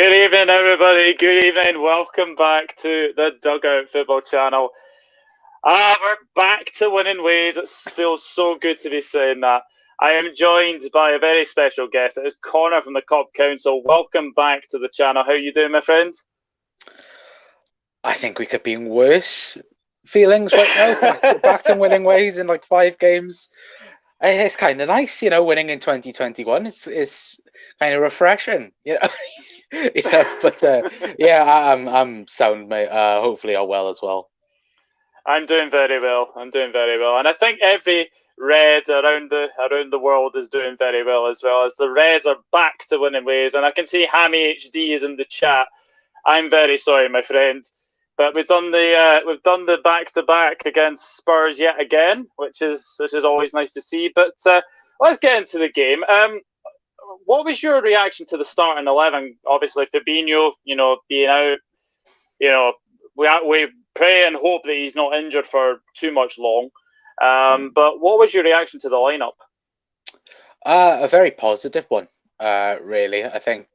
Good evening, everybody. Good evening. Welcome back to the Dugout Football Channel. We're back to winning ways. It feels so good to be saying that. I am joined by a very special guest. It is Connor from the Cop Council. Welcome back to the channel. How are you doing, my friend? I think we could be in worse feelings right now. Back to winning ways in like 5 games. It's kind of nice, winning in 2021. It's kind of refreshing, But I'm sound, mate. Hopefully, I'm well as well. I'm doing very well. And I think every Red around the world is doing very well as well. As the Reds are back to winning ways, and I can see Hammy HD is in the chat. I'm very sorry, my friend, but we've done the back-to-back against Spurs yet again, which is always nice to see. But let's get into the game. What was your reaction to the starting 11? Obviously, Fabinho, being out. We pray and hope that he's not injured for too much long. But what was your reaction to the lineup? A very positive one, really. I think,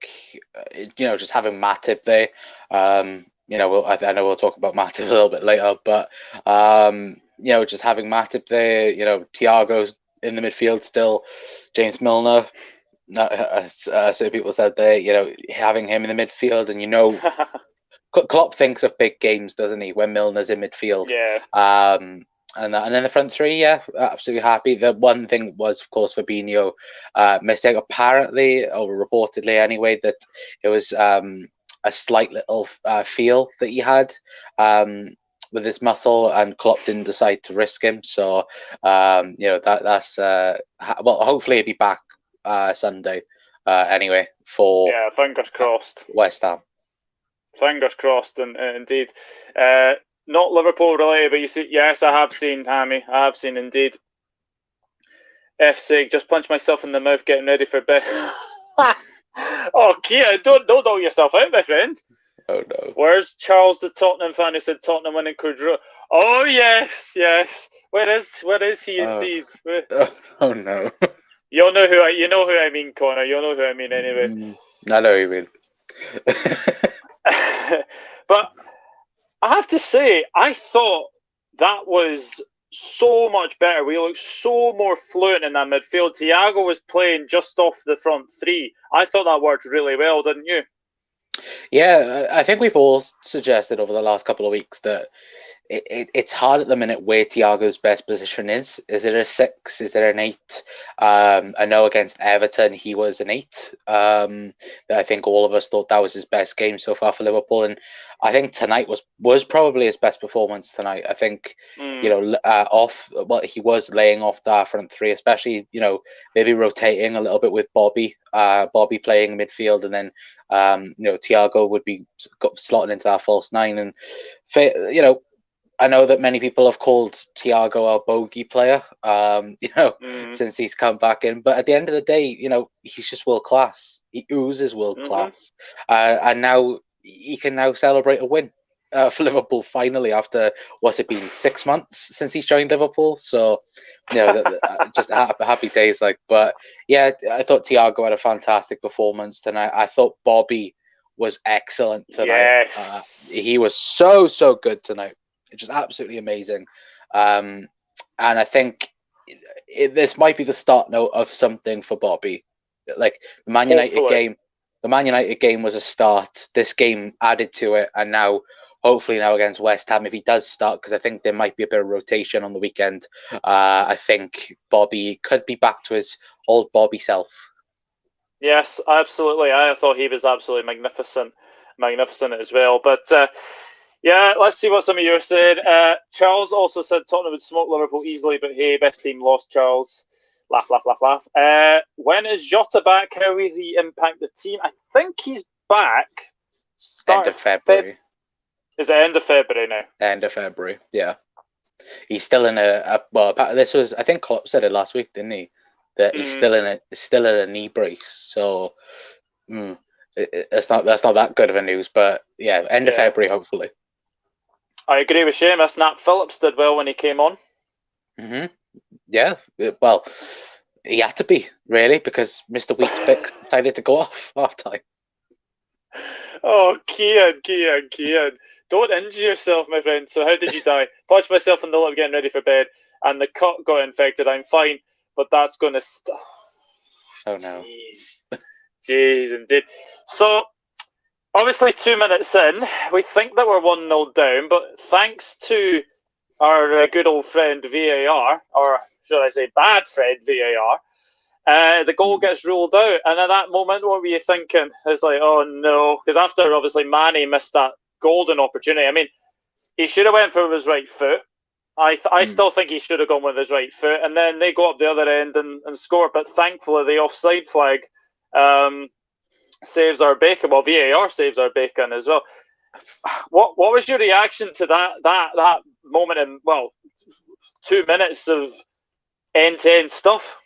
just having Matip there. I know we'll talk about Matip a little bit later, but just having Matip there. Thiago's in the midfield still. James Milner. So people said there. Having him in the midfield, and Klopp thinks of big games, doesn't he? When Milner's in midfield. Yeah. And then the front three, absolutely happy. The one thing was, of course, Fabinho mistake. Apparently, or reportedly anyway, that it was a slight little feel that he had with his muscle, and Klopp didn't decide to risk him. So, that's hopefully he'll be back Sunday anyway for fingers crossed. West Ham. Fingers crossed, and indeed. Not Liverpool related, but you see, yes, I have seen Hammy. I have seen indeed. F's sake, just punched myself in the mouth getting ready for bed. Oh, Kia, don't knock yourself out, my friend. Oh no. Where's Charles, the Tottenham fan who said Tottenham winning could draw? Oh yes. Where is he indeed? Oh no. You know who I mean, Connor. You know who I mean anyway. I know who you mean. But I have to say, I thought that was so much better. We looked so more fluent in that midfield. Thiago was playing just off the front three. I thought that worked really well, didn't you? Yeah, I think we've all suggested over the last couple of weeks that it's hard at the minute where Thiago's best position is. Is it a 6? Is there an 8? I know against Everton he was an 8. I think all of us thought that was his best game so far for Liverpool, and I think tonight was probably his best performance tonight. I think he was laying off that front three, especially maybe rotating a little bit with Bobby playing midfield, and then Thiago would be slotting into that false 9, and I know that many people have called Thiago our bogey player, since he's come back in. But at the end of the day, he's just world class. He oozes world class, and now he can now celebrate a win for Liverpool finally after what's it been 6 months since he's joined Liverpool. So, just happy days. But yeah, I thought Thiago had a fantastic performance tonight. I thought Bobby was excellent tonight. Yes. He was so good tonight. Just absolutely amazing, and I think this might be the start note of something for Bobby. Like the Man United game was a start. This game added to it, and now hopefully against West Ham, if he does start, because I think there might be a bit of rotation on the weekend. I think Bobby could be back to his old Bobby self. Yes, absolutely. I thought he was absolutely magnificent as well. But yeah, let's see what some of you said. Charles also said Tottenham would smoke Liverpool easily, but hey, best team lost, Charles. Laugh. When is Jota back? How will he impact the team? I think he's back. End of February. Is it end of February now? End of February, yeah. He's still in I think Klopp said it last week, didn't he? That he's still in a knee brace. So that's not that good of a news, but yeah, end of February, hopefully. I agree with Seamus. Nat Phillips did well when he came on. Yeah, well, he had to be, really, because Mr. Wheatbix decided to go off half time. Oh, Kian. Don't injure yourself, my friend. So how did you die? Punched myself in the lip getting ready for bed, and the cut got infected. I'm fine, but that's going to stop. Oh no. Jeez, indeed. So, obviously 2 minutes in, we think that we're 1-0 down, but thanks to our good old friend VAR, or should I say bad friend VAR, the goal gets ruled out, and at that moment, what were you thinking? It's like, oh no, because after obviously Manny missed that golden opportunity. I mean, he should have went for his right foot. I still think he should have gone with his right foot, and then they go up the other end and score. But thankfully, the offside flag saves our bacon. Well, VAR saves our bacon as well. What was your reaction to that moment in 2 minutes of end-to-end stuff?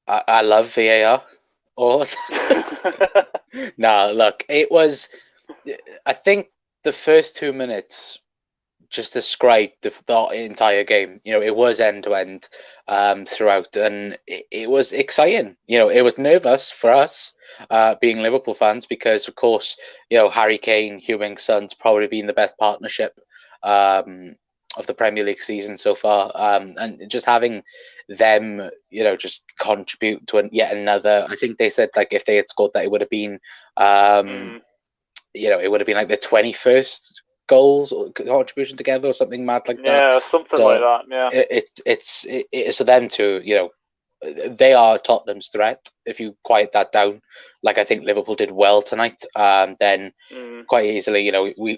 I love VAR. Awesome. Nah, look, it was. I think the first 2 minutes just described the entire game. It was end to end throughout, and it was exciting. It was nervous for us being Liverpool fans because, of course, Harry Kane, Heung-min-son's probably been the best partnership of the Premier League season so far, and just having them, just contribute to yet another. I think they said like if they had scored that, it would have been, it would have been like the 21st goals or contribution together or something mad like that. Yeah, something like that. Yeah, it's for them to, they are Tottenham's threat. If you quiet that down, like I think Liverpool did well tonight, then quite easily,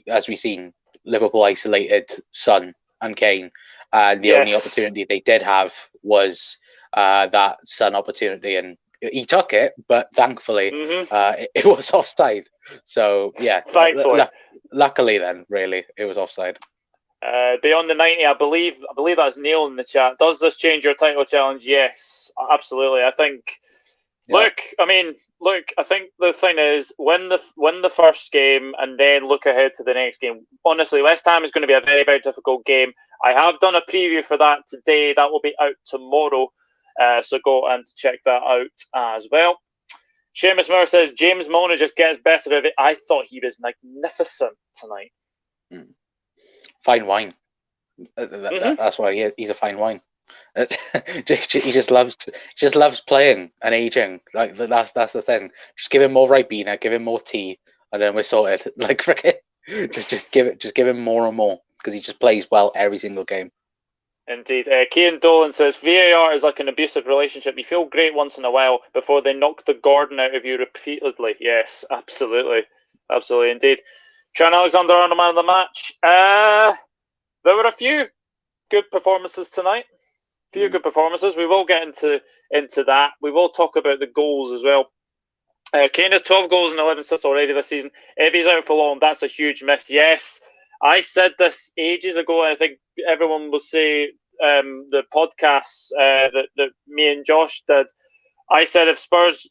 as we've seen, Liverpool isolated Son and Kane, and the only opportunity they did have was that Son opportunity, and he took it, but thankfully it was offside. So yeah, thankfully. Luckily, then, really, it was offside. Beyond the 90, I believe that's Neil in the chat. Does this change your title challenge? Yes, absolutely. I think. Yeah. I think the thing is win the first game and then look ahead to the next game. Honestly, West Ham is going to be a very, very difficult game. I have done a preview for that today. That will be out tomorrow. So go and check that out as well. Seamus Moore says James Milner just gets better of it. I thought he was magnificent tonight. Fine wine. That's why he's a fine wine. he just loves playing and aging. Like that's the thing. Just give him more Ribena, give him more tea, and then we're sorted. Like just give him more and more because he just plays well every single game. Indeed. Cian Dolan says VAR is like an abusive relationship. You feel great once in a while before they knock the Gordon out of you repeatedly. Yes, absolutely. Absolutely, indeed. Sean Alexander-Arnold man of the match. There were a few good performances tonight. Good performances. We will get into that. We will talk about the goals as well. Kane has 12 goals and 11 assists already this season. If he's out for long, that's a huge miss. Yes, I said this ages ago. I think everyone will say the podcasts that me and Josh did. I said if Spurs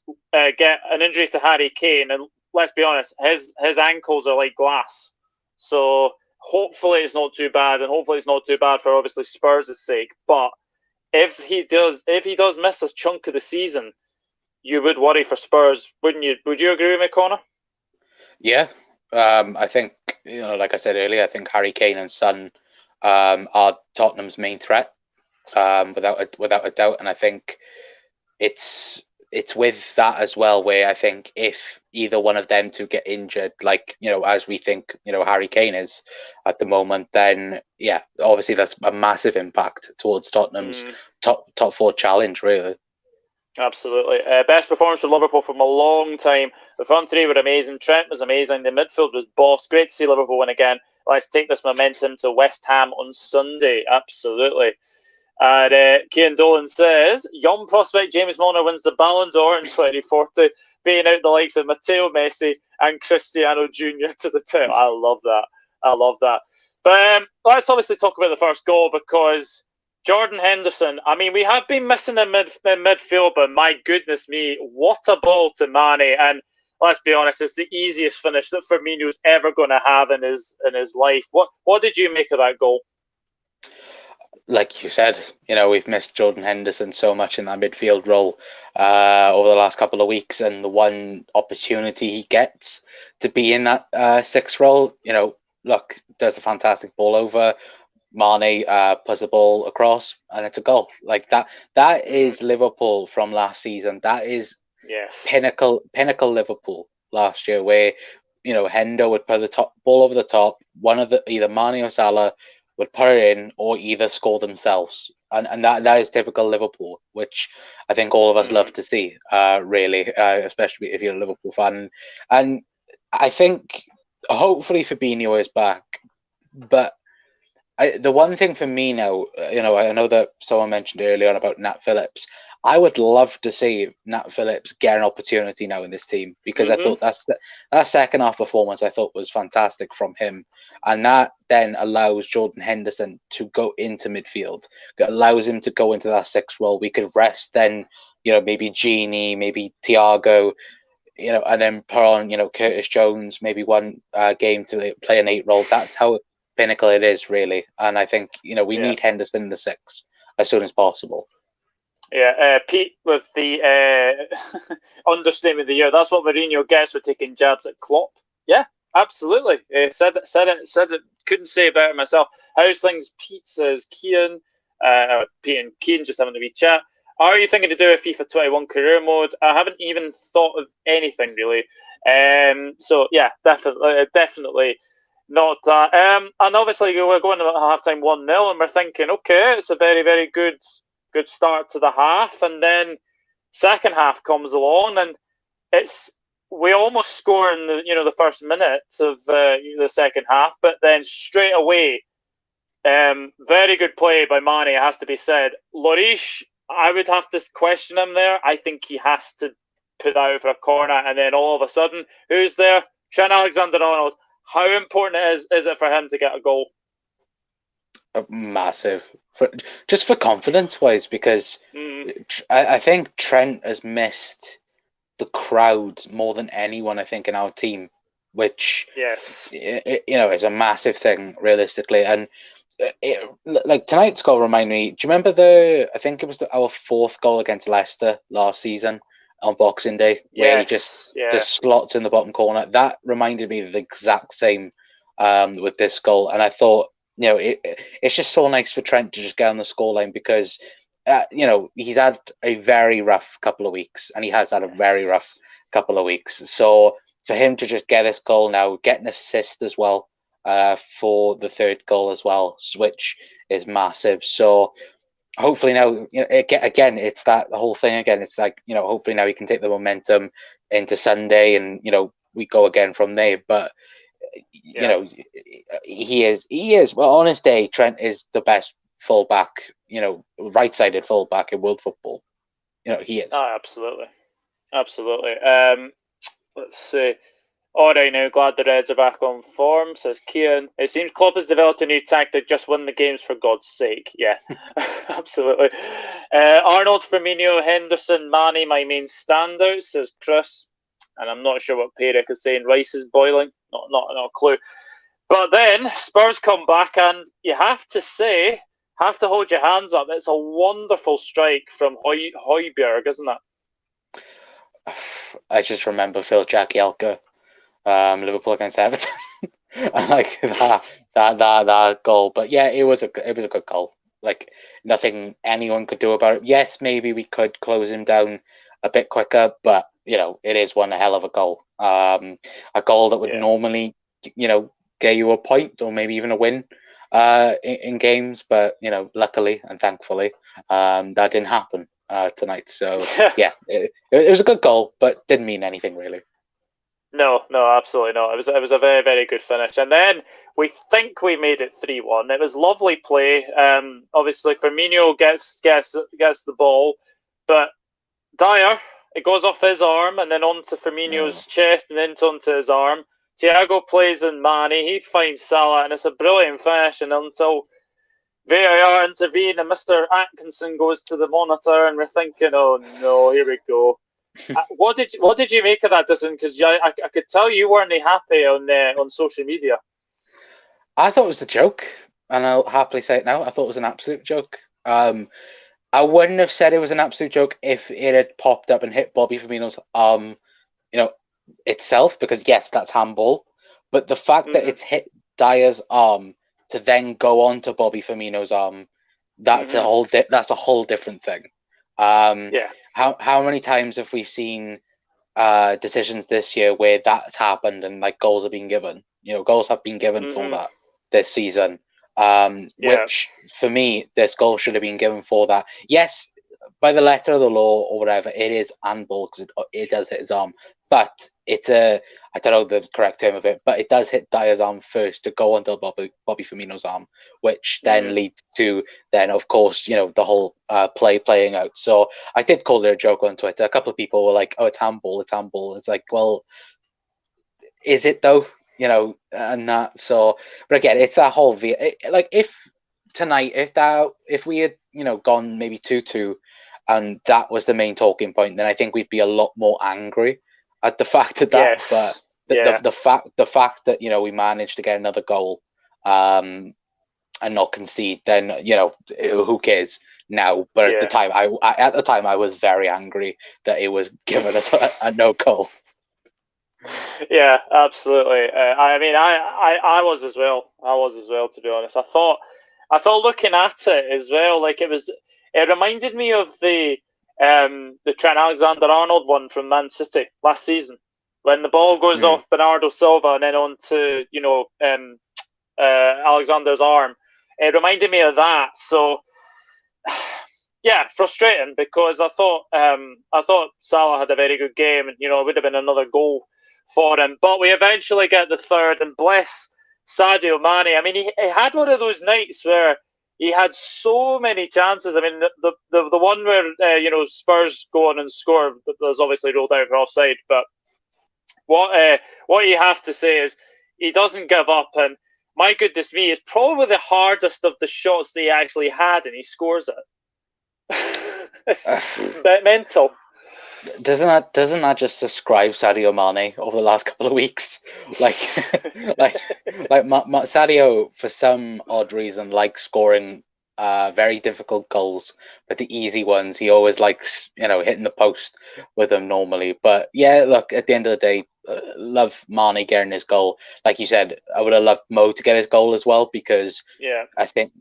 get an injury to Harry Kane, and let's be honest, his ankles are like glass. So hopefully it's not too bad, and hopefully it's not too bad for obviously Spurs' sake. But if he does miss a chunk of the season, you would worry for Spurs, wouldn't you? Would you agree with me, Connor? Yeah, I think like I said earlier, I think Harry Kane and Son are Tottenham's main threat, without a doubt, and I think it's with that as well, where I think if either one of them to get injured, like as we think Harry Kane is at the moment, then yeah, obviously that's a massive impact towards Tottenham's top four challenge, really. Absolutely. Best performance for Liverpool from a long time. The front three were amazing. Trent was amazing. The midfield was boss. Great to see Liverpool win again. Let's take this momentum to West Ham on Sunday. Absolutely. And Cian Dolan says, young prospect James Milner wins the Ballon d'Or in 2040, beating out the likes of Matteo Messi and Cristiano Jr. to the title. I love that. But let's obviously talk about the first goal, because Jordan Henderson, I mean, we have been missing in midfield, but my goodness me, what a ball to Mane. And let's be honest, it's the easiest finish that Firmino's ever going to have in his life. What did you make of that goal? like you said, we've missed Jordan Henderson so much in that midfield role over the last couple of weeks, and the one opportunity he gets to be in that sixth role, look, does a fantastic ball over. Mane puts the ball across, and it's a goal. Like that. That is Liverpool from last season. That is pinnacle Liverpool last year, where Hendo would put the top ball over the top. One of either Mane or Salah would put it in, or either score themselves. And that is typical Liverpool, which I think all of us love to see. Really, especially if you're a Liverpool fan. And I think hopefully Fabinho is back, but the one thing for me now, I know that someone mentioned earlier on about Nat Phillips. I would love to see Nat Phillips get an opportunity now in this team, because I thought that second half performance I thought was fantastic from him, and that then allows Jordan Henderson to go into midfield. It allows him to go into that sixth role. We could rest then, maybe Genie, maybe Thiago, and then put on Curtis Jones, maybe one game to play an 8 role. That's how pinnacle it is, really. And I think we need Henderson in the 6 as soon as possible. Yeah, Pete with the understatement of the year. That's what Mourinho gets for taking jabs at Klopp. Yeah, absolutely. Said it. Couldn't say it better myself. How's things? Pete says Kian. Pete and Kian just having a wee chat. Are you thinking to do a FIFA 21 career mode? I haven't even thought of anything really. So yeah, definitely not that. And obviously we're going to halftime 1-0, and we're thinking, okay, it's a very, very good start to the half, and then second half comes along, and we almost score in the first minutes of the second half, but then straight away, very good play by Mane, it has to be said. Lloris, I would have to question him there. I think he has to put out for a corner, and then all of a sudden, who's there? Trent Alexander-Arnold. How important is it for him to get a goal? Massive, just for confidence wise, because I think Trent has missed the crowd more than anyone, I think, in our team, which is a massive thing realistically. And like tonight's goal remind me. Do you remember I think it was our 4th goal against Leicester last season on Boxing Day, where he just slots in the bottom corner? That reminded me of the exact same with this goal, and I thought, it's just so nice for Trent to just get on the scoreline, because, he's had a very rough couple of weeks, and he has had a very rough couple of weeks. So for him to just get this goal now, get an assist as well for the 3rd goal as well, which is massive. So hopefully now, again, it's the whole thing again. It's like, hopefully now he can take the momentum into Sunday, and, we go again from there. But he is well, on his day, Trent is the best fullback, right-sided fullback in world football. He is. Oh, absolutely. Let's see. All right, now glad the Reds are back on form, says Kian. It seems Klopp has developed a new tactic: just win the games for God's sake. Yeah, absolutely. Arnold, Firmino, Henderson, Mane, my main standouts, says Chris. And I'm not sure what Perek is saying. Rice is boiling. Not a clue. But then Spurs come back, and you have to hold your hands up. It's a wonderful strike from Højbjerg, isn't it? I just remember Phil Jagielka, Liverpool against Everton. I like that goal. But yeah, it was a good goal. Like, nothing anyone could do about it. Yes, maybe we could close him down a bit quicker, but it is one hell of a goal. A goal that would normally, get you a point or maybe even a win in games, but luckily and thankfully, that didn't happen tonight. So yeah, it was a good goal, but didn't mean anything really. No, absolutely not. It was a very, very good finish, and then we think we made it 3-1. It was lovely play. Obviously, Firmino gets the ball, but Dyer, it goes off his arm and then onto Firmino's chest and then onto his arm. Thiago plays in Mane. He finds Salah, and it's a brilliant finish. And until VAR intervene and Mr. Atkinson goes to the monitor, and we're thinking, oh no, here we go. What did you make of that, Dyson? Because I could tell you weren't happy on social media. I thought it was a joke. and I'll happily say it now. I thought it was an absolute joke. I wouldn't have said it was an absolute joke if it had popped up and hit Bobby Firmino's arm, itself, because yes, that's handball. But the fact that it's hit Dyer's arm to then go on to Bobby Firmino's arm, that's a whole different thing. How many times have we seen decisions this year where that's happened and like goals have been given? Goals have been given for that this season. Which for me, this goal should have been given for that. Yes, by the letter of the law or whatever, it is handball because it does hit his arm. But it's I don't know the correct term of it, but it does hit Dyer's arm first to go onto Bobby Firmino's arm, which then leads to of course, the whole playing out. So I did call it a joke on Twitter. A couple of people were like, "Oh, it's handball, it's handball." It's like, well, is it though? And that. So, but again, it's that whole like if tonight, if we had gone maybe 2-2, and that was the main talking point, then I think we'd be a lot more angry at the fact of that. But the fact that we managed to get another goal, and not concede, then who cares now? But at the time, I was very angry that it was given us a no goal. Yeah, absolutely. I mean, I was as well. To be honest. I thought looking at it as well, like it reminded me of the Trent Alexander-Arnold one from Man City last season, when the ball goes off Bernardo Silva and then onto Alexander's arm. It reminded me of that. So yeah, frustrating, because I thought Salah had a very good game, and it would have been another goal for him. But we eventually get the third, and bless Sadio Mane. I mean, he had one of those nights where he had so many chances. I mean, the one where Spurs go on and score was obviously ruled out for offside. But what you have to say is he doesn't give up, and my goodness me, it's probably the hardest of the shots that he actually had, and he scores it. It's mental. Doesn't that just describe Sadio Mane over the last couple of weeks? Like Sadio, for some odd reason, likes scoring very difficult goals, but the easy ones he always likes, hitting the post with them normally. But yeah, look, at the end of the day, love Mane getting his goal. Like you said, I would have loved Mo to get his goal as well, because I think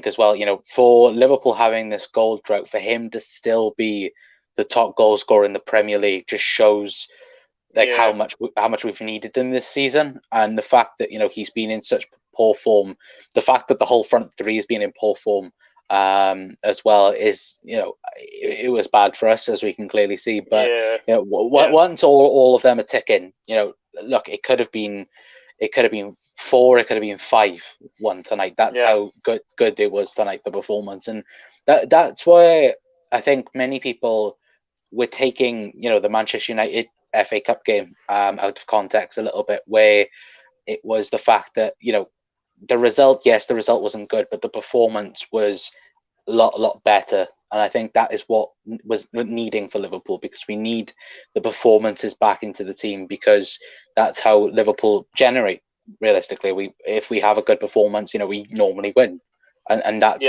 as well, for Liverpool having this goal drought, for him to still be the top goal scorer in the Premier League just shows how much we've needed him this season. And the fact that he's been in such poor form, the fact that the whole front three has been in poor form as well, is it was bad for us, as we can clearly see. But once all of them are ticking, look, it could have been 4, it could have been 5-1 tonight. That's how good it was tonight, the performance. And that's why I think many people were taking the Manchester United FA Cup game out of context a little bit, where it was the fact that the result wasn't good, but the performance was a lot better. And I think that is what was needing for Liverpool, because we need the performances back into the team, because that's how Liverpool generate. Realistically, if we have a good performance, we normally win, and that's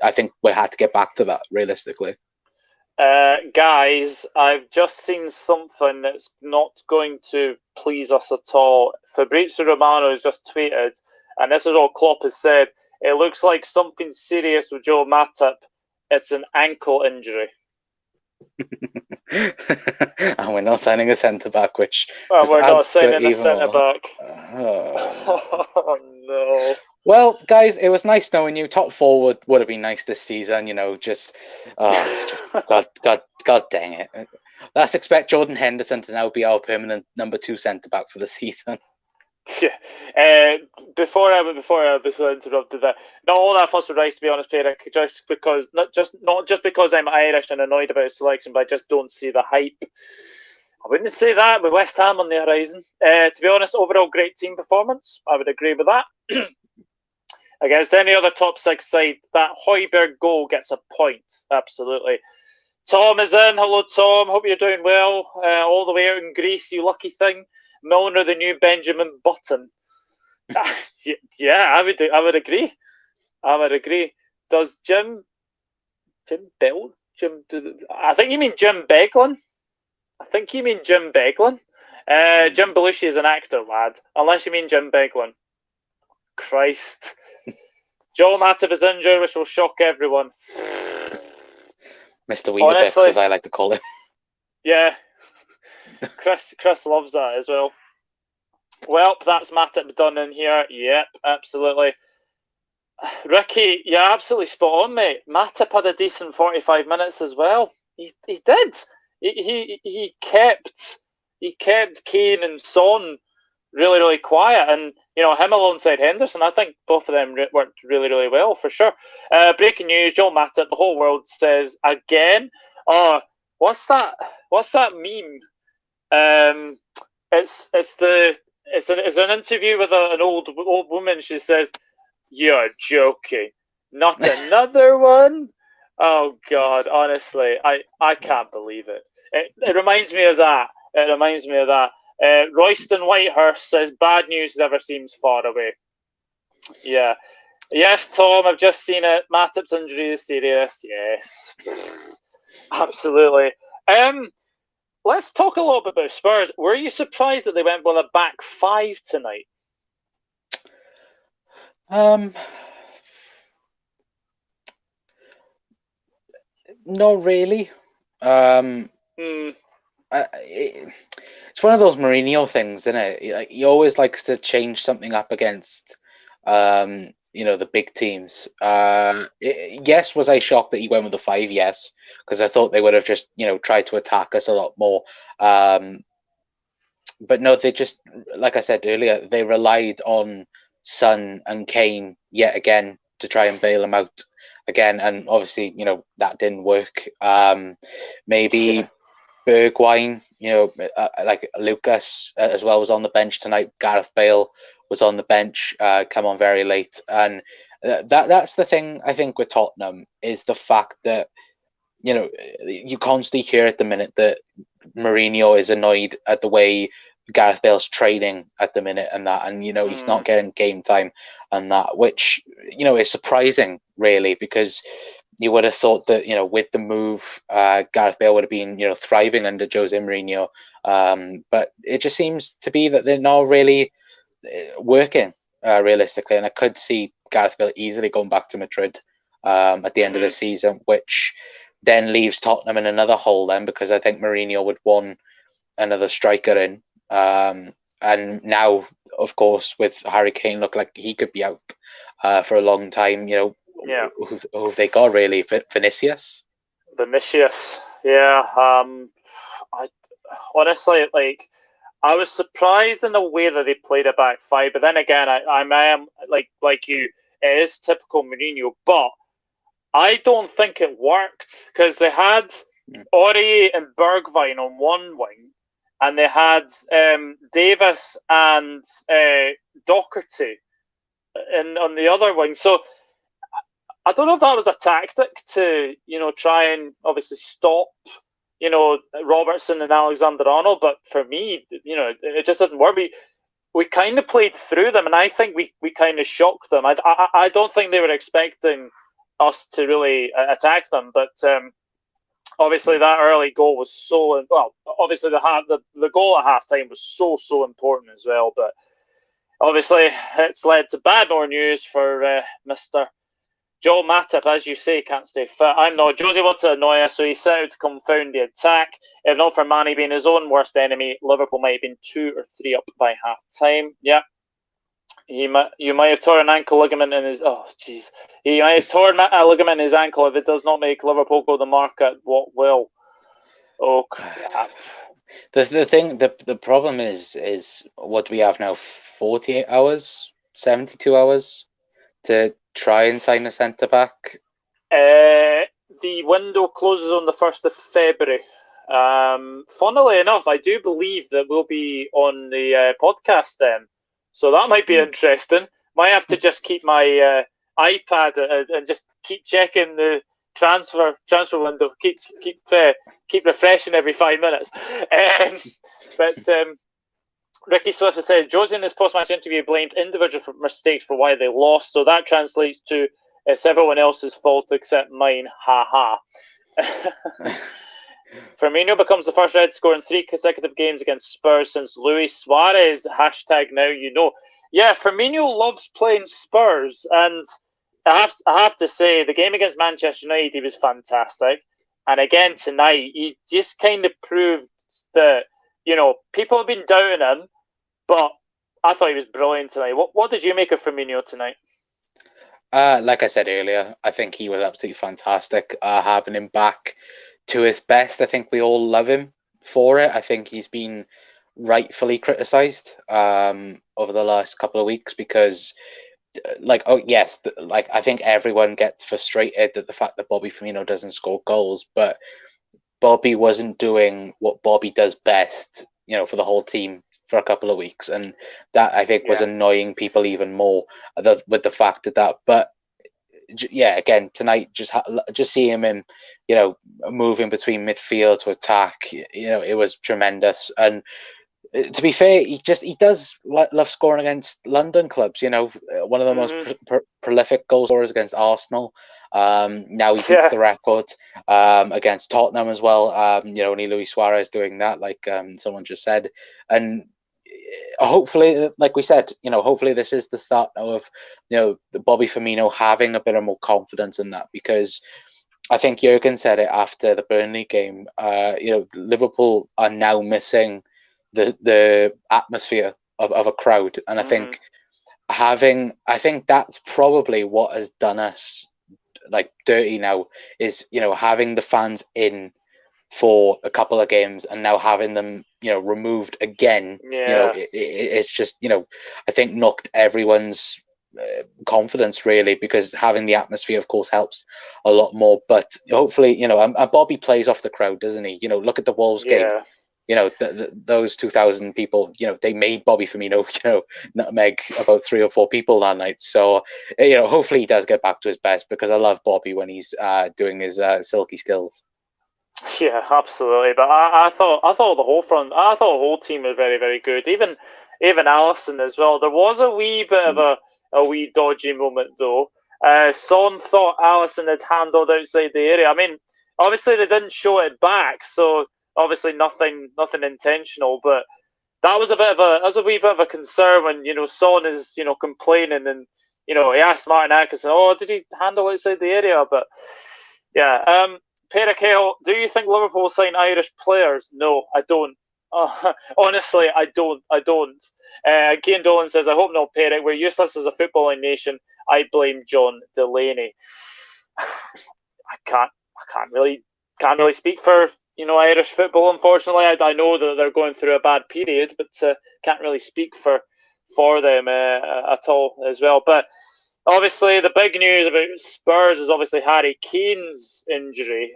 I think we had to get back to that realistically. Guys, I've just seen something that's not going to please us at all. Fabrizio Romano has just tweeted, and this is what Klopp has said: it looks like something serious with Joe Matip. It's an ankle injury. And we're not signing a centre-back, which... we're not signing a centre-back. Oh, no. Well, guys, it was nice knowing you. Top forward would have been nice this season, God dang it. Let's expect Jordan Henderson to now be our permanent number 2 centre-back for the season. Yeah. Before I interrupted that, not all that fuss with Rice, to be honest, Perrick, just because not just because I'm Irish and annoyed about his selection, but I just don't see the hype. I wouldn't say that with West Ham on the horizon. To be honest, overall great team performance. I would agree with that. Against any other top 6 side, that Højbjerg goal gets a point. Absolutely. Tom is in. Hello, Tom. Hope you're doing well. All the way out in Greece, you lucky thing. Milner, the new Benjamin Button. Yeah, I would agree. I would agree. Does I think you mean Jim Beglin. I think you mean Jim Beglin. Jim Belushi is an actor, lad. Unless you mean Jim Beglin. Christ. Joel Matip is injured, which will shock everyone. Mr. Weetabix, as I like to call him. Yeah. Chris loves that as well. Well, that's Matip done in here. Yep, absolutely. Ricky, you're absolutely spot on, mate. Matip had a decent 45 minutes as well. He did. He kept Kane and Son really, really quiet, and him alongside Henderson. I think both of them worked really, really well for sure. Breaking news: Joel Matip. The whole world says again. Oh, what's that meme? It's an interview with an old woman. She says, "You're joking, not another one." Oh God, honestly, I can't believe it. It reminds me of that. Royston Whitehurst says, "Bad news never seems far away." Yeah. Yes, Tom, I've just seen it. Matip's injury is serious. Yes. Absolutely. Let's talk a little bit about Spurs. Were you surprised that they went with a back five tonight? Not really. It's one of those Mourinho things, isn't it? Like, he always likes to change something up against, the big teams. Yes, was I shocked that he went with the 5? Yes, because I thought they would have just, tried to attack us a lot more. But no, they just, like I said earlier, they relied on Son and Kane yet again to try and bail him out again, and obviously, that didn't work. Maybe Bergwijn, like Lucas as well, was on the bench tonight. Gareth Bale was on the bench, come on very late, and that's the thing I think with Tottenham, is the fact that you constantly hear at the minute that Mourinho is annoyed at the way Gareth Bale's training at the minute, and he's not getting game time, and that, which is surprising really, because you would have thought that with the move, Gareth Bale would have been thriving under Jose Mourinho, but it just seems to be that they're not really working realistically, and I could see Gareth Bale easily going back to Madrid at the end of the season, which then leaves Tottenham in another hole then, because I think Mourinho would want another striker in, and now of course with Harry Kane look like he could be out for a long time. Who have they got really? Vinicius, yeah. I honestly, I was surprised in the way that they played a back five, but then again, I am like you, it is typical Mourinho, but I don't think it worked, because they had Ori and Bergwijn on one wing, and they had Davis and Doherty on the other wing. So I don't know if that was a tactic to try and obviously stop Robertson and Alexander-Arnold, but for me, it just doesn't work. We kind of played through them, and I think we kind of shocked them. I don't think they were expecting us to really attack them, but obviously that early goal was so well. Obviously the goal at halftime was so important as well, but obviously it's led to bad more news for Mr. Joel Matip, as you say, can't stay fit. I'm not. Josie wanted to annoy us, so he set out to confound the attack. If not for Manny being his own worst enemy, Liverpool might have been 2 or 3 up by half time. Yeah. You might have torn an ankle ligament in his. Oh, jeez. He might have torn a ligament in his ankle. If it does not make Liverpool go to market, what will? Oh crap! The problem is what do we have now? 48 hours, 72 hours to try and sign a centre back. The window closes on the 1st of February. Funnily enough, I do believe that we'll be on the podcast then. So that might be interesting. Might have to just keep my iPad and just keep checking the transfer window. Keep refreshing every 5 minutes. But Ricky Swift has said Jose in his post-match interview blamed individual mistakes for why they lost. So that translates to It's everyone else's fault except mine. Ha ha. Firmino becomes the first red to score in 3 consecutive games against Spurs since Luis Suarez. Hashtag now you know. Yeah, Firmino loves playing Spurs, and I have to say, the game against Manchester United, he was fantastic. And again tonight, he just kind of proved that, people have been doubting him, but I thought he was brilliant tonight. What did you make of Firmino tonight? Like I said earlier, I think he was absolutely fantastic. Having him back to his best, I think we all love him for it. I think he's been rightfully criticised over the last couple of weeks because, I think everyone gets frustrated at the fact that Bobby Firmino doesn't score goals, but Bobby wasn't doing what Bobby does best, for the whole team for a couple of weeks, and that I think was annoying people even more with the fact that. But again tonight, just seeing him, moving between midfield to attack, it was tremendous. And to be fair, he does love scoring against London clubs. One of the most prolific goal scorers against Arsenal. Now he beats the record against Tottenham as well. Only Luis Suarez doing that, like someone just said. And hopefully, like we said, hopefully this is the start now of the Bobby Firmino having a bit of more confidence in that, because I think Jurgen said it after the Burnley game. Liverpool are now missing the atmosphere of a crowd, and I think that's probably what has done us like dirty now, is having the fans in for a couple of games and now having them removed again. It's just I think knocked everyone's confidence, really, because having the atmosphere of course helps a lot more. But hopefully, and Bobby plays off the crowd, doesn't he? Look at the Wolves game. Those 2,000 people, they made Bobby Firmino, nutmeg about 3 or 4 people that night. So, hopefully he does get back to his best, because I love Bobby when he's doing his silky skills. Yeah, absolutely. But I thought the whole front, I thought the whole team was very, very good. Even Alisson as well. There was a wee bit of a wee dodgy moment though. Son thought Alisson had handled outside the area. I mean, obviously they didn't show it back, so obviously nothing intentional. But that was a wee bit of a concern when Son is complaining, and he asked Martin Atkinson, "Oh, did he handle outside the area?" But yeah. Pere Cahill, do you think Liverpool will sign Irish players? No, I don't. Honestly, I don't. Cian Dolan says, I hope not, Pere. We're useless as a footballing nation. I blame John Delaney. I can't really speak for Irish football, unfortunately. I know that they're going through a bad period, but can't really speak for them at all as well. But obviously, the big news about Spurs is obviously Harry Kane's injury.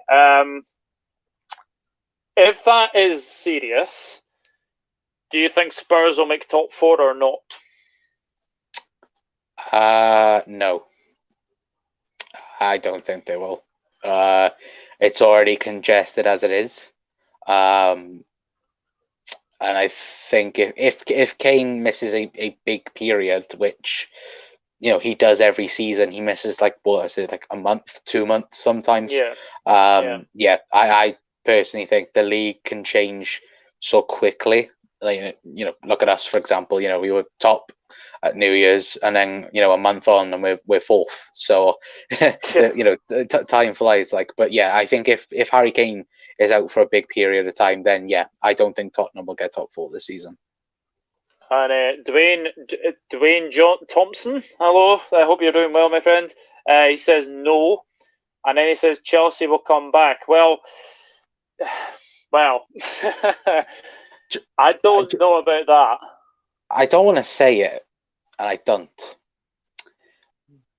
If that is serious, do you think Spurs will make top 4 or not? No. I don't think they will. It's already congested as it is. And I think if Kane misses a big period, which he does every season, he misses like a month, 2 months sometimes. I personally think the league can change so quickly. Like, look at us, for example. We were top at New Year's, and then a month on and we're 4th. So time flies. But yeah, I think if Harry Kane is out for a big period of time, then I don't think Tottenham will get top 4 this season. And Dwayne Thompson, hello. I hope you're doing well, my friend. He says no, and then he says Chelsea will come back. Well, I don't know about that. I don't want to say it, and I don't,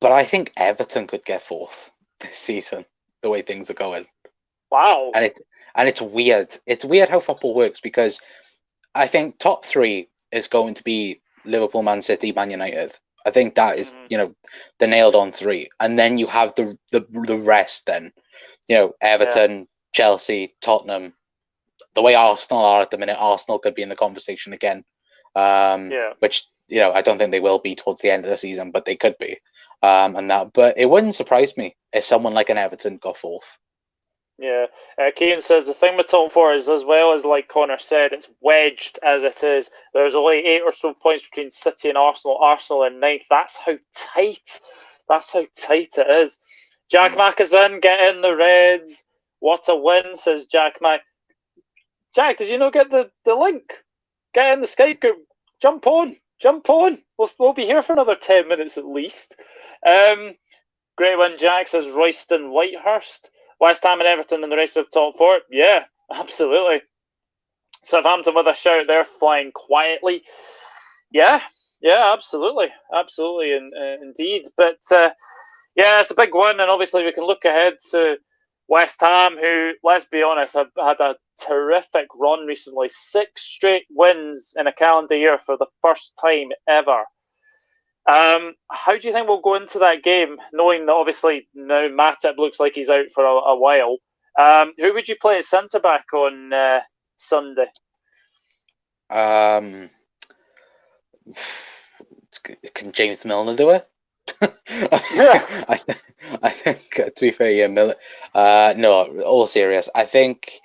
but I think Everton could get 4th this season, the way things are going. Wow. And it's weird. It's weird how football works, because I think top 3 is going to be Liverpool, Man City, Man United. I think that is, the nailed on 3. And then you have the rest then. Everton, Chelsea, Tottenham. The way Arsenal are at the minute, Arsenal could be in the conversation again. Which, I don't think they will be towards the end of the season, but they could be. and that. But it wouldn't surprise me if someone like an Everton got fourth. Yeah, Kane says the thing with top four is, as well as like Connor said, it's wedged as it is. There's only 8 or so points between City and Arsenal. Arsenal in ninth. That's how tight. That's how tight it is. Jack Mack is in. Get in the Reds. What a win, says Jack Mack. Jack, did you not get the link? Get in the Skype group. Jump on. Jump on. We'll be here for another 10 minutes at least. Great win, Jack, says Royston Whitehurst. West Ham and Everton in the race of top four. Yeah, absolutely. Southampton with a shout. They're flying quietly. Yeah, absolutely. Absolutely, indeed. But, yeah, it's a big win. And obviously we can look ahead to West Ham, who, let's be honest, have had a terrific run recently. 6 straight wins in a calendar year for the first time ever. How do you think we'll go into that game, knowing that obviously now Matip looks like he's out for a while? Who would you play at centre back on Sunday? Can James Milner do it? I think, to be fair, yeah, Milner. No, all serious. I think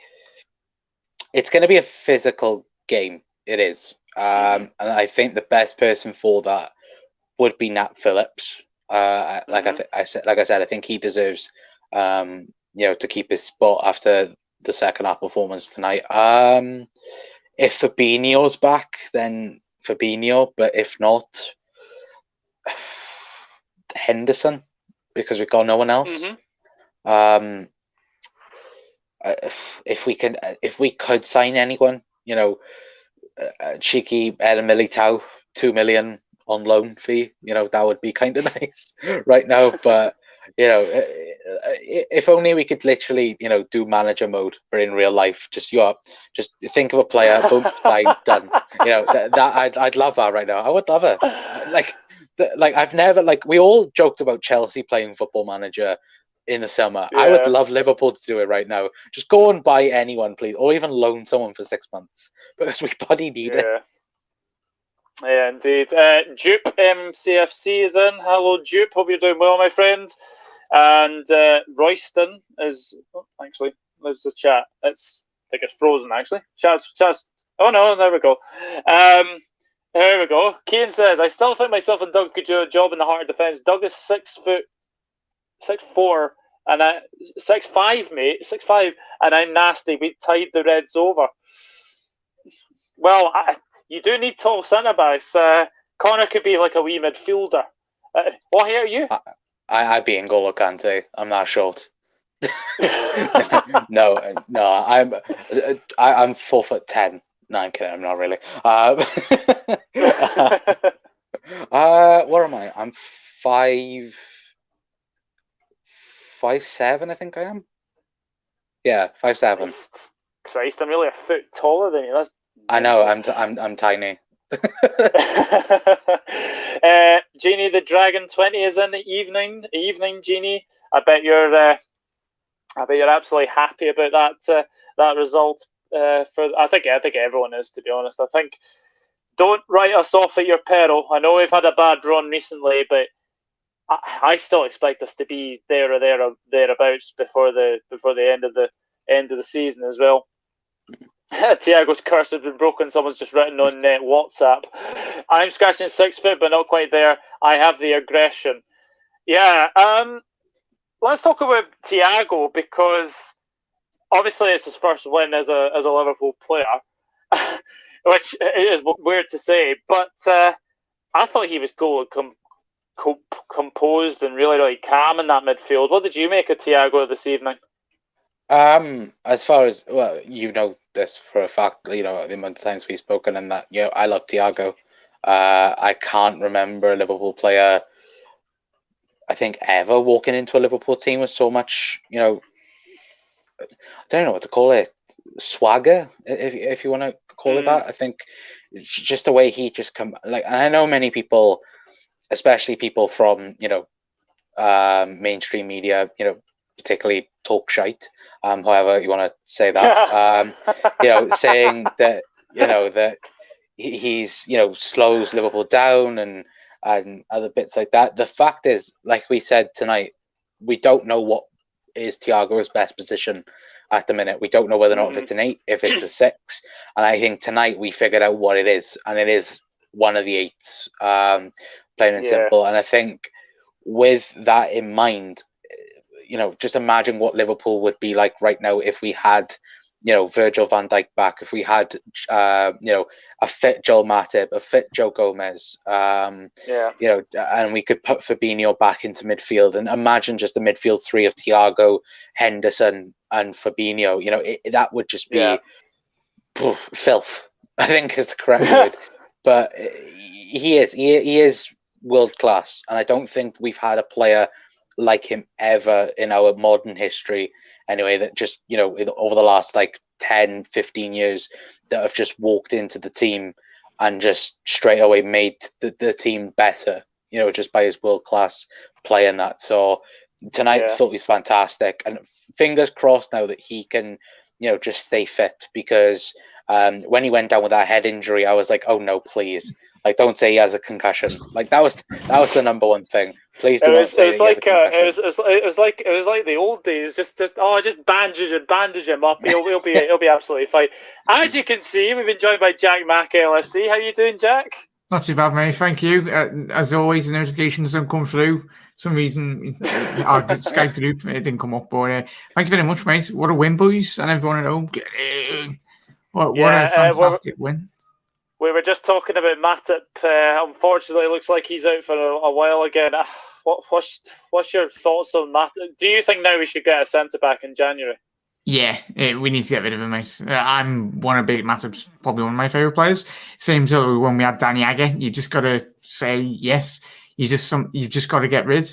it's going to be a physical game. It is, and I think the best person for that would be Nat Phillips. Like I said, I think he deserves, to keep his spot after the second half performance tonight. If Fabinho's back, then Fabinho. But if not, Henderson, because we've got no one else. If we could sign anyone, cheeky Eden Militao, 2 million on loan fee, that would be kind of nice right now. But if only we could literally, do manager mode, but in real life, just think of a player, boom, fine, done. I'd love that right now. I would love it. I've never we all joked about Chelsea playing Football Manager in the summer. Yeah. I would love Liverpool to do it right now. Just go and buy anyone, please, or even loan someone for 6 months, because we bloody need it. Yeah, indeed. Dupe MCFC is in. Hello, Dupe. Hope you're doing well, my friend. And Royston is actually, there's the chat. I think it's frozen actually. Chat's. Oh no, there we go. There we go. Kane says, I still think myself and Doug could do a job in the heart of defence. Doug is 6'4", and 6'5", mate, 6'5", and I'm nasty. We tied the Reds over. Well, you do need tall centre backs. Connor could be like a wee midfielder. What height are you? I'd be N'Golo Kante. I'm not short. No, I'm 4'10". No, I'm kidding. I'm not really. What am I? I'm 5'7", I think I am. Yeah, 5'7". Christ, I'm really a foot taller than you. That's I know. I'm tiny. Jeannie the Dragon 20 is in the evening. Evening, Jeannie. I bet you're absolutely happy about that result. I think everyone is, to be honest. I think don't write us off at your peril. I know we've had a bad run recently, but I still expect us to be there or thereabouts before the end of the season as well. Thiago's curse has been broken. Someone's just written on WhatsApp. I'm scratching 6 foot, but not quite there. I have the aggression. Yeah. Let's talk about Thiago, because obviously it's his first win as a Liverpool player, which is weird to say. But I thought he was cool and composed and really, really calm in that midfield. What did you make of Thiago this evening? As far as, well, this for a fact, the amount of times we've spoken, and that, I love Thiago. I can't remember a Liverpool player, I think, ever walking into a Liverpool team with so much, I don't know what to call it, swagger, if you want to call it that. I think just the way he just and I know many people, especially people from, mainstream media, particularly talk shite, however you want to say that, saying that, that he's, slows Liverpool down, and and other bits like that. The fact is, like we said tonight, we don't know what is Thiago's best position at the minute. We don't know whether or not if it's an 8, if it's a 6. And I think tonight we figured out what it is, and it is one of the 8s, plain and simple. And I think with that in mind, just imagine what Liverpool would be like right now if we had, Virgil van Dijk back, if we had, a fit Joel Matip, a fit Joe Gomez, and we could put Fabinho back into midfield, and imagine just the midfield 3 of Thiago, Henderson, and Fabinho. That would just be filth, I think is the correct word. But he is world class, and I don't think we've had a player like him ever in our modern history anyway, that just over the last 10-15 years that have just walked into the team and just straight away made the team better, just by his world class play in that. So tonight I thought he's fantastic, and fingers crossed now that he can just stay fit, because when he went down with that head injury, I was like, oh no, please, don't say he has a concussion. That was the number one thing. Please do not say he has a concussion. It was like the old days. Just bandage him up. He'll be absolutely fine. As you can see, we've been joined by Jack Mack, LFC. How you doing, Jack? Not too bad, mate. Thank you. As always, the notifications don't come through. For some reason, our Skype group, it didn't come up. But thank you very much, mate. What a win, boys, and everyone at home. What a fantastic win. We were just talking about Matip. Unfortunately, it looks like he's out for a while again. What's your thoughts on Matip? Do you think now we should get a centre-back in January? Yeah, we need to get rid of him, mate. I'm one of Matip's probably one of my favourite players. Same to when we had Danny Agger. You just got to say yes. You've just got to get rid.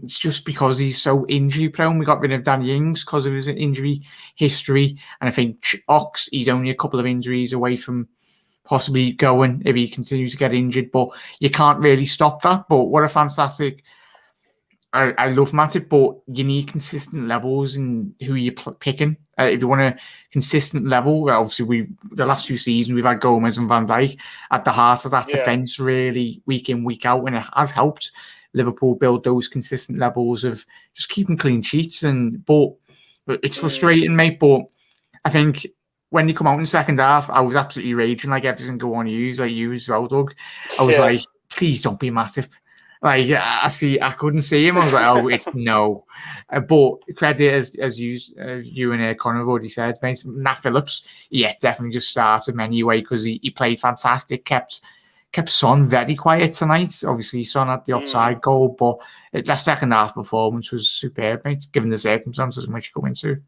Just because he's so injury prone, we got rid of Danny Ings because of his injury history. And I think Ox, he's only a couple of injuries away from possibly going if he continues to get injured. But you can't really stop that. But what a fantastic... I love Matip, but you need consistent levels in who you're picking. If you want a consistent level, obviously the last 2 seasons we've had Gomez and Van Dijk at the heart of that defence really week in, week out, and it has helped Liverpool build those consistent levels of just keeping clean sheets. But it's frustrating, mate. But I think when you come out in the second half, I was absolutely raging like every single one of you, like you as well, Doug. I was like, please don't be Matip. I couldn't see him. I was like, oh, it's no. But credit, as you and Connor have already said, mate, Nat Phillips, definitely just started him anyway because he played fantastic, kept Son very quiet tonight. Obviously, Son had the offside goal, but that second half performance was superb, mate, given the circumstances in which you go into.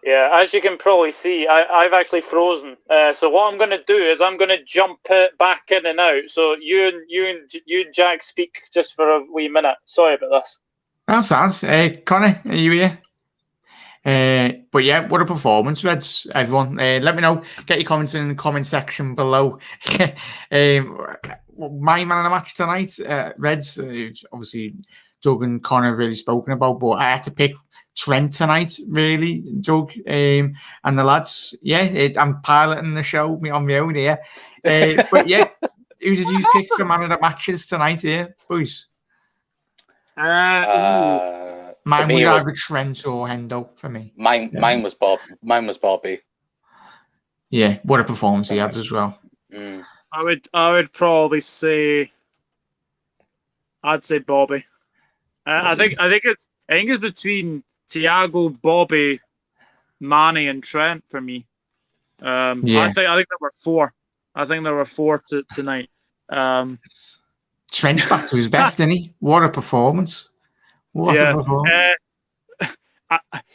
Yeah, as you can probably see, I've actually frozen. So what I'm going to do is I'm going to jump back in and out. So you and Jack speak just for a wee minute. Sorry about this. That sounds. Connor, are you here? But yeah, what a performance, Reds, everyone. Let me know. Get your comments in the comment section below. My man of the match tonight, Reds, obviously Doug and Connor have really spoken about, but I had to pick Trent tonight, really, Doug, and the lads. I'm piloting the show on my own here. But yeah, who did you pick for man of the matches tonight here, boys? Mine would either Trent or Hendo for me. Mine was Bob. Mine was Bobby. Yeah, what a performance he had as well. I would probably say, I'd say Bobby. I think it's between Thiago, Bobby, Manny, and Trent for me. I think there were 4. I think there were 4 tonight. Trent's back to his best, didn't he? What a performance! What a performance!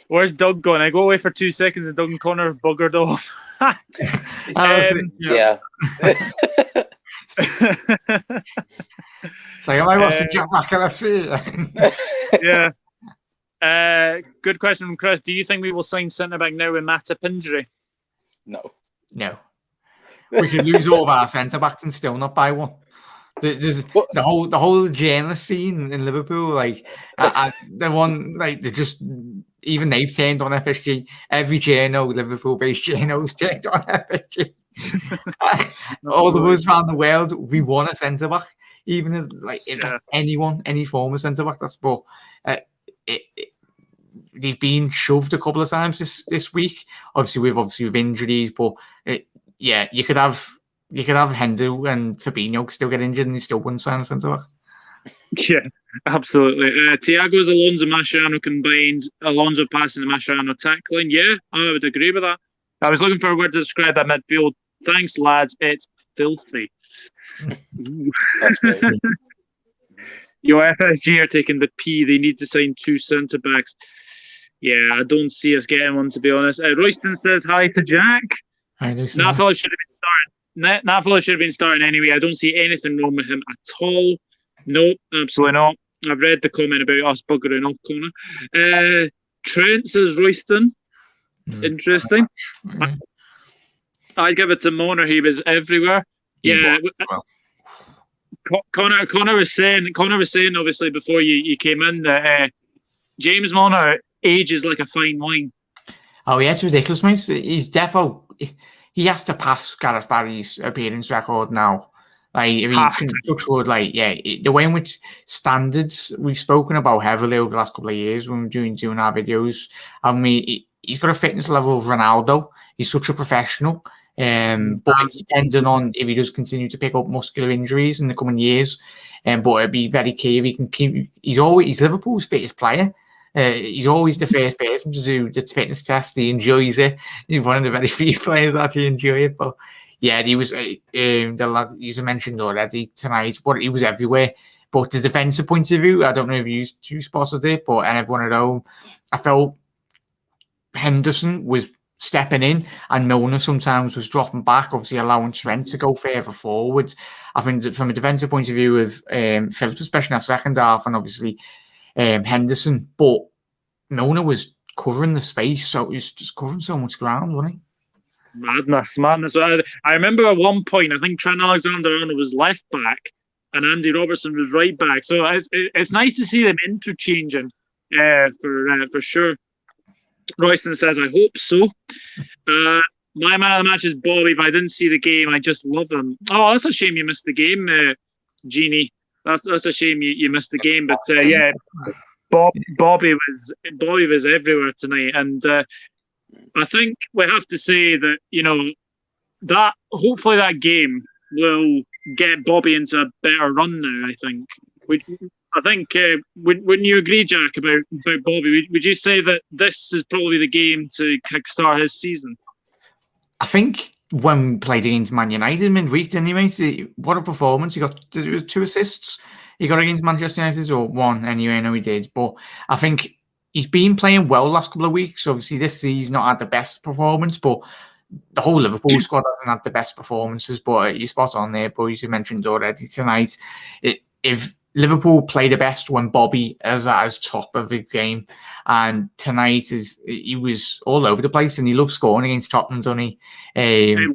Where's Doug going? I go away for 2 seconds and Doug and Connor buggered off. It's like, am I watching Jack Mack LFC? Good question from Chris. Do you think we will sign centre-back now with Matip injury? No. We could lose all of our centre-backs and still not buy one. The whole journalist scene in Liverpool, the one, they just, even they've turned on FSG. Every journal, Liverpool-based journals, turned on FSG. All of us around the world, we want a centre back, even if, if that's anyone, any form of centre back. That's but they've been shoved a couple of times this week. Obviously with injuries, but you could have Hendo and Fabinho still get injured and they still wouldn't sign a centre back. Yeah, absolutely. Thiago's Alonso Mascherano combined. Alonso passing and Mascherano tackling. Yeah, I would agree with that. I was looking for a word to describe that midfield. Thanks, lads. It's filthy. Your FSG are taking the P. They need to sign 2 centre backs. Yeah, I don't see us getting one, to be honest. Royston says hi to Jack. That fella should have been starting anyway. I don't see anything wrong with him at all. No, absolutely not. I've read the comment about us buggering off, Connor. Trent says Royston. Interesting. I'd give it to Moner. He was everywhere. Yeah. Connor was saying obviously before you came in that James Moner ages like a fine wine. Oh yeah, it's ridiculous, mate. He's defo. He has to pass Gareth Barry's appearance record now. The way in which standards we've spoken about heavily over the last couple of years when we're doing our videos. I mean, he's got a fitness level of Ronaldo. He's such a professional. But it's dependent on if he does continue to pick up muscular injuries in the coming years. But it'd be very key if he can keep. He's Liverpool's fittest player. He's always the first person to do the fitness test. He enjoys it. He's one of the very few players that actually enjoy it. But yeah, he was. You mentioned already tonight, but he was everywhere. But the defensive point of view, I don't know if you spotted it, but and everyone at home, I felt Henderson was stepping in and Milner sometimes was dropping back, obviously allowing Trent to go further forward. I think that from a defensive point of view of Phillips, especially in that second half, and obviously Henderson, but Milner was covering the space, so he was just covering so much ground, wasn't he? Madness. I remember at one point, I think Trent Alexander-Arnold was left back and Andy Robertson was right back. So it's nice to see them interchanging for sure. Royston says, I hope so. My man of the match is Bobby, but I didn't see the game. I just love him. Oh, that's a shame you missed the game, Jeannie. That's a shame you missed the game. But yeah, Bobby was everywhere tonight, and I think we have to say that that hopefully that game will get Bobby into a better run now. I think wouldn't you agree, Jack, about Bobby? Would you say that this is probably the game to kickstart his season? I think when we played against Man United midweek, didn't he, mate? What a performance. He got 2 assists. He got against Manchester United, or 1 anyway, I know he did. But I think he's been playing well the last couple of weeks. Obviously, he's not had the best performance, but the whole Liverpool squad hasn't had the best performances. But you're spot on there, boys. You mentioned already tonight. If Liverpool play the best when Bobby is at his top of the game, and tonight he was all over the place, and he loved scoring against Tottenham, doesn't he?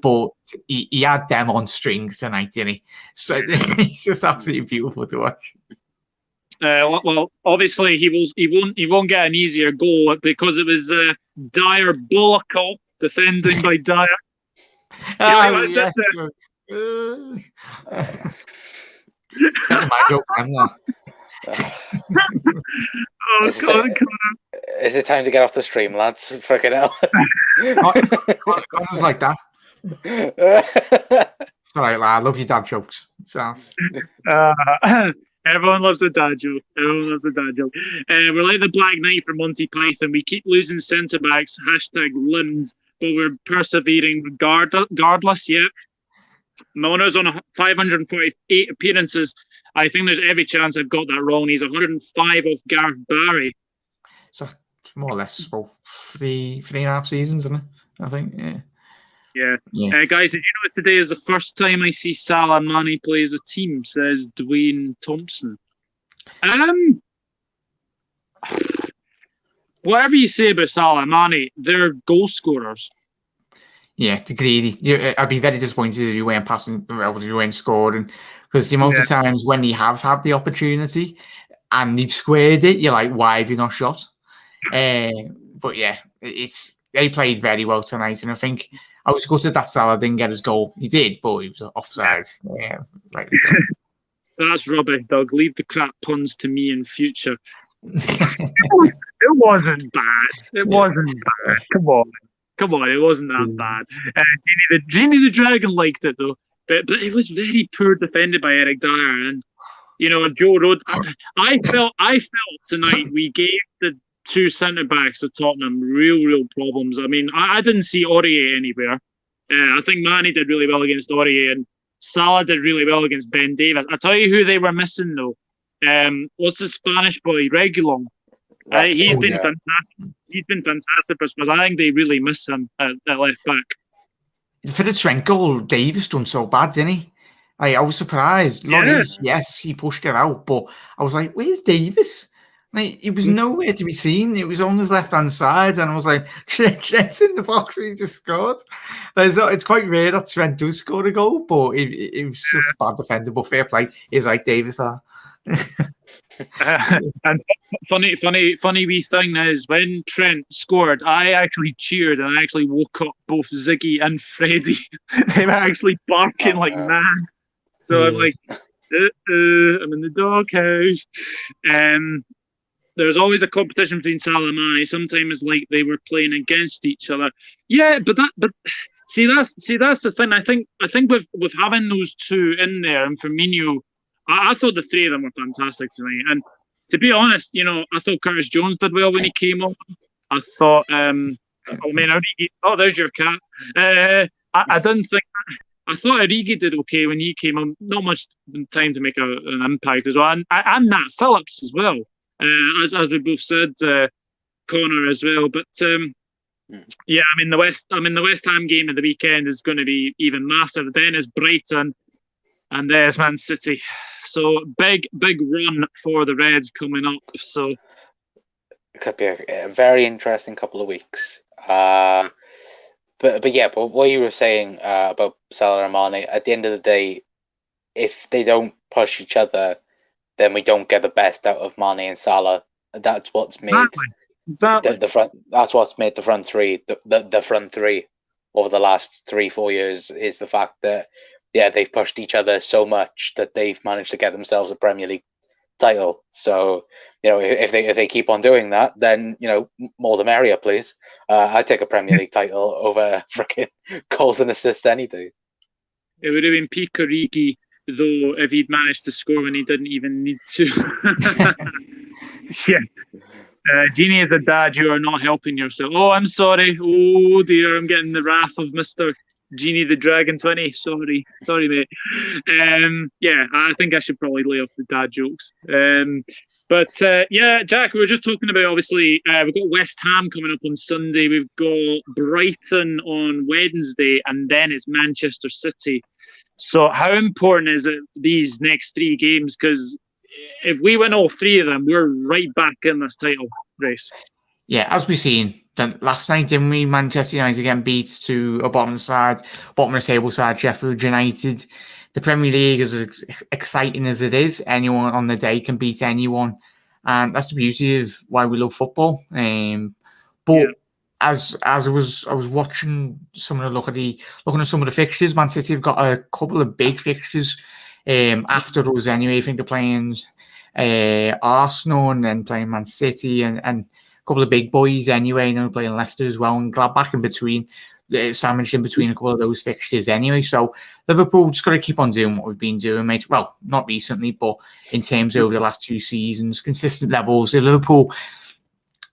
But he had them on strings tonight, didn't he? So it's just absolutely beautiful to watch. Well, obviously he won't get an easier goal because it was diabolical defending by Dyer. My joke, I'm not. Is it time to get off the stream, lads? Freaking hell. Connor's like that. Sorry, lad, I love your dad jokes. So. Everyone loves a dad joke. We're like the Black Knight from Monty Python. We keep losing centre-backs, #limbs, but we're persevering regardless. Yeah. Milner's on 548 appearances. I think there's every chance I've got that wrong. He's 105 off Gareth Barry. So it's more or less about 3.5 seasons, isn't it? I think, yeah. Guys, did you notice today is the first time I see Salah Mane play as a team, says Dwayne Thompson. Whatever you say about Salah Mane, they're goal scorers. Yeah, to greedy. I'd be very disappointed if you weren't passing, if you weren't scoring, because the amount of times when you have had the opportunity and you've squared it, you're like, why have you not shot? But yeah, it's they played very well tonight, and I think I was gutted that Salah didn't get his goal. He did, but he was offside. Yeah, rightly so. That's rubbish, Doug. Leave the crap puns to me in future. It wasn't bad. It wasn't bad. Come on. It wasn't that bad. Genie the Dragon liked it though, but it was very poor defended by Eric Dyer, and Joe Rod. I felt tonight we gave the two centre backs of Tottenham real problems. I mean, I didn't see Aurier anywhere. I think Mane did really well against Aurier, and Salah did really well against Ben Davis. I tell you who they were missing though. What's the Spanish boy, Reguilon? He's been fantastic. He's been fantastic for Spurs. I think they really miss him at left back. For the Trent goal, Davis done so bad, didn't he? I was surprised. Lloris, yes, he pushed it out, but I was like, "Where's Davis?" He was nowhere to be seen. It was on his left-hand side, and I was like, Trent's in the box, and he just scored. It's quite rare that Trent does score a goal, but it was such a bad defender. But fair play, he's like Davis are. And funny wee thing is, when Trent scored, I actually cheered, and I actually woke up both Ziggy and Freddie. They were actually barking like mad. So I'm like, I'm in the doghouse. There's always a competition between Salah and Mane. Sometimes like they were playing against each other. Yeah, but see that's the thing. I think with having those two in there and Firmino, I thought the three of them were fantastic tonight. And to be honest, I thought Curtis Jones did well when he came on. I thought, there's your cat. I didn't think. I thought Origi did okay when he came on. Not much time to make an impact as well, and Nat Phillips as well. As we both said, Connor as well. But yeah, the West Ham game of the weekend is going to be even massive. Then is Brighton, and there's Man City. So big run for the Reds coming up. So it could be a very interesting couple of weeks. But what you were saying about Salah and Mane, at the end of the day, if they don't push each other, then we don't get the best out of Mane and Salah. That's what's made the front. That's what's made the front three. The front three over the last 3-4 years is the fact that they've pushed each other so much that they've managed to get themselves a Premier League title. So if they keep on doing that, then more the merrier, please. I'd take a Premier League title over freaking goals and assists any day. It would have been peak Origi, though, if he'd managed to score when he didn't even need to. Yeah. Genie, as a dad, you are not helping yourself. Oh, I'm sorry. Oh dear, I'm getting the wrath of Mr. Genie the Dragon 20. Sorry, mate. I think I should probably lay off the dad jokes. Jack, we were just talking about, obviously, we've got West Ham coming up on Sunday. We've got Brighton on Wednesday, and then it's Manchester City. So how important is it, these next three games? Because if we win all three of them, we're right back in this title race. Yeah, as we've seen last night, didn't we? Manchester United again beat to a bottom of the table side, Sheffield United. The Premier League is as exciting as it is. Anyone on the day can beat anyone, and that's the beauty of why we love football. As I was watching looking at some of the fixtures, Man City have got a couple of big fixtures after us anyway. I think they're playing Arsenal and then playing Man City and a couple of big boys anyway. Playing Leicester as well, and Gladbach in between, sandwiched in between a couple of those fixtures anyway. So Liverpool just got to keep on doing what we've been doing, mate. Well, not recently, but in terms of over the last 2 seasons, consistent levels. Liverpool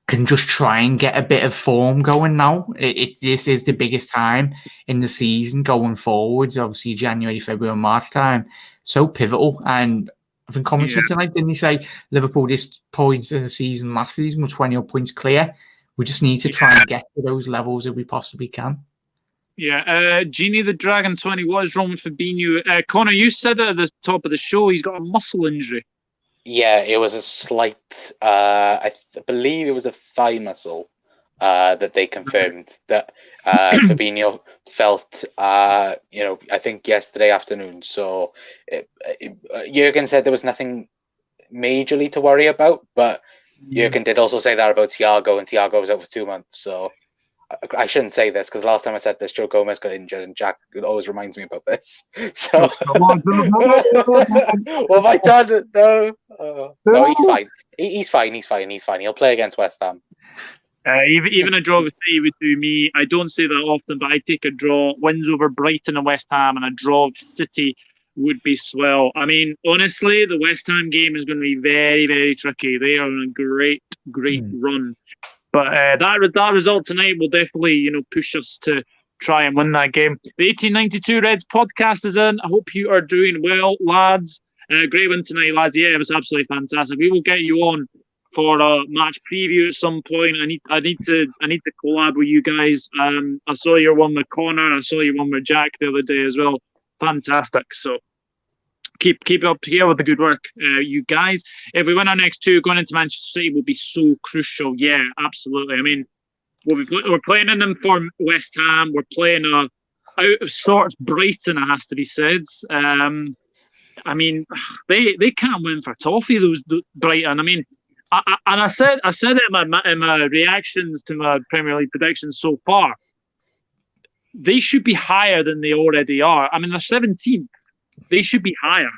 can just try and get a bit of form going now. This is the biggest time in the season going forwards. Obviously, January, February, March time. So pivotal. And I think commentary tonight, didn't he say Liverpool this point in the season last season were 20 points clear? We just need to try and get to those levels if we possibly can. Yeah. Genie the Dragon 20, what is wrong with Fabinho? Connor, you said at the top of the show he's got a muscle injury. Yeah, it was a slight, I believe it was a thigh muscle that they confirmed that Fabinho felt, I think yesterday afternoon. So Jurgen said there was nothing majorly to worry about, but Jurgen did also say that about Thiago, and Thiago was out for 2 months. So I shouldn't say this because last time I said this, Joe Gomez got injured, and Jack always reminds me about this. So, what have I done? No, no, he's fine. He's fine. He's fine. He'll play against West Ham. Even a draw with City would do me. I don't say that often, but I take a draw. Wins over Brighton and West Ham, and a draw with City would be swell. I mean, honestly, the West Ham game is going to be very, very tricky. They are on a great run. But that result tonight will definitely, push us to try and win that game. The 1892 Reds podcast is in. I hope you are doing well, lads. Great win tonight, lads. Yeah, it was absolutely fantastic. We will get you on for a match preview at some point. I need to collab with you guys. I saw your one with Connor. I saw your one with Jack the other day as well. Fantastic. So keep up here with the good work, you guys. If we win our next two, going into Manchester City will be so crucial. Yeah, absolutely. I mean, we're playing in them for West Ham. We're playing out of sorts Brighton, it has to be said. I mean, they can't win for toffee, those Brighton. I mean, I said it in my reactions to my Premier League predictions so far. They should be higher than they already are. I mean, they're 17th. They should be higher.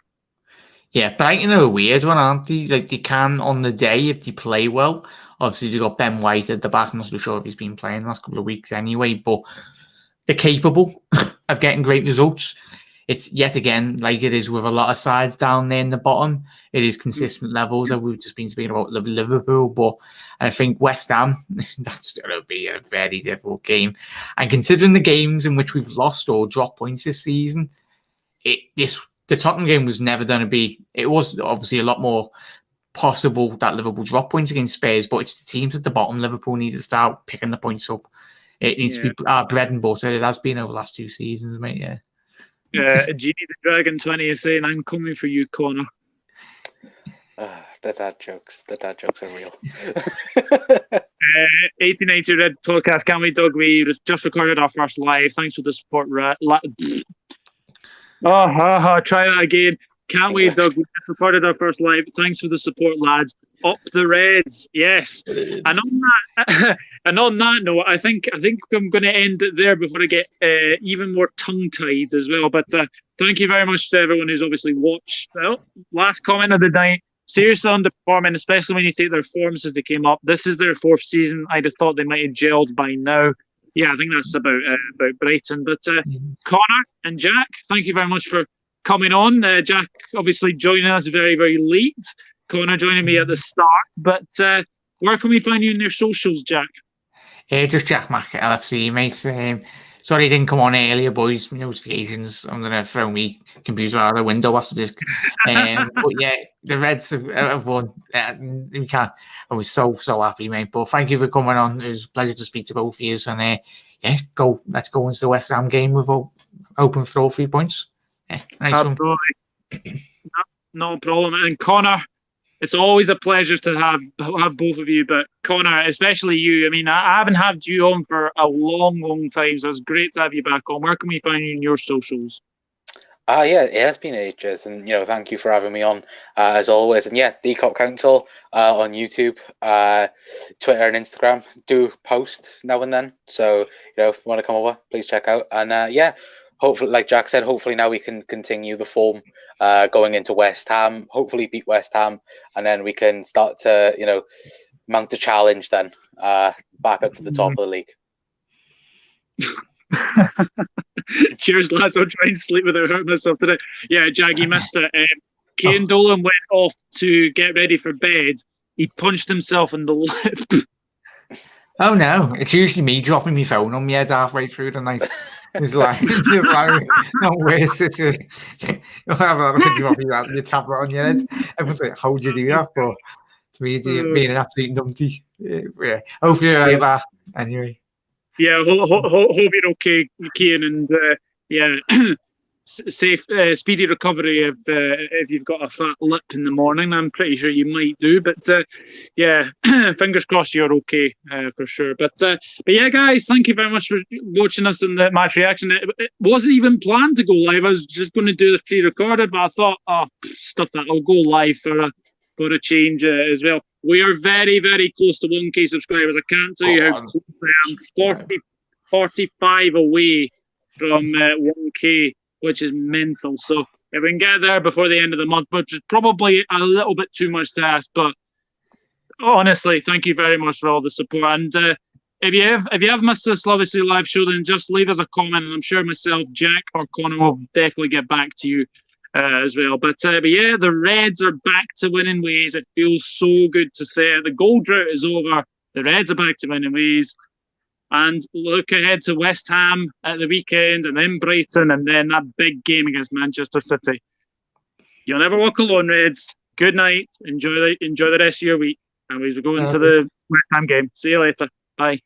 Yeah, Brighton are a weird one, aren't they? Like, they can, on the day, if they play well. Obviously, you've got Ben White at the back. I'm not so sure if he's been playing the last couple of weeks anyway, but they're capable of getting great results. It's, yet again, like it is with a lot of sides down there in the bottom, it is consistent levels that we've just been speaking about Liverpool, but I think West Ham, that's going to be a very difficult game. And considering the games in which we've lost or dropped points this season, the Tottenham game was never going to be. It was obviously a lot more possible that Liverpool drop points against Spurs, but it's the teams at the bottom. Liverpool needs to start picking the points up. It needs to be our bread and butter. It has been over the last 2 seasons, mate. Yeah. Genie the Dragon 20 is saying, "I'm coming for you, Connor." The dad jokes are real. 1890 Red podcast. Can't we, Doug? We just recorded our first live. Thanks for the support. Try that again. Can't we, Doug? We just recorded our first live. Thanks for the support, lads. Up the Reds, yes. And on that note, I think I'm going to end it there before I get even more tongue-tied as well. But thank you very much to everyone who's obviously watched. Well, last comment of the night. Seriously underperforming, especially when you take their forms as they came up. This is their 4th season. I'd have thought they might have gelled by now. Yeah, I think that's about Brighton. But Connor and Jack, thank you very much for coming on. Jack obviously joining us very, very late. Connor joining me at the start. But where can we find you in your socials, Jack? Just Jack Mack at LFC, mate. Sorry I didn't come on earlier, boys. Notifications. I'm going to throw me computer out the window after this. But yeah, the Reds have won. We can't. I was so happy, mate. But thank you for coming on. It was a pleasure to speak to both of you. And let's go into the West Ham game with open for all 3 points. Yeah, nice. Absolutely. No problem. And Connor, it's always a pleasure to have both of you, but Connor, especially you. I mean, I haven't had you on for a long time, so it's great to have you back on. Where can we find you in your socials? Yeah, it has been ages, and thank you for having me on as always. And yeah, the Cop Council on YouTube, Twitter, and Instagram do post now and then. So if you want to come over, please check out. And hopefully, like Jack said, hopefully now we can continue the form going into West Ham. Hopefully beat West Ham, and then we can start to mount a challenge then back up to the top of the league. Cheers, lads. I'll try and sleep without hurting myself today. Yeah, Jack, you missed it. Kane Dolan went off to get ready for bed. He punched himself in the lip. Oh no, it's usually me dropping my phone on my head halfway through the night. It's like no way. You'll have a drop your tablet on your head. Everyone's like, how'd you do that? But to me, being an absolute numpty. Yeah. Hopefully you're like that. Anyway. Yeah, hope you're okay, Cian, and safe, speedy recovery if you've got a fat lip in the morning. I'm pretty sure you might do, but fingers crossed you're okay for sure. But yeah, guys, thank you very much for watching us in the match reaction. It wasn't even planned to go live. I was just going to do this pre-recorded, but I thought, stuff that, I'll go live for for a change as well. We are very, very close to 1K subscribers. I can't tell you how close I am. 45 away from 1K, which is mental. So if we can get there before the end of the month, which is probably a little bit too much to ask, but honestly, thank you very much for all the support. And if you have missed this obviously live show, then just leave us a comment, and I'm sure myself, Jack, or Connor will definitely get back to you as well. But yeah, the Reds are back to winning ways. It feels so good to say it. The goal drought is over. The Reds are back to winning ways. And look ahead to West Ham at the weekend, and then Brighton, and then that big game against Manchester City. You'll never walk alone, Reds. Good night. Enjoy the rest of your week. And we'll go into the West Ham game. See you later. Bye.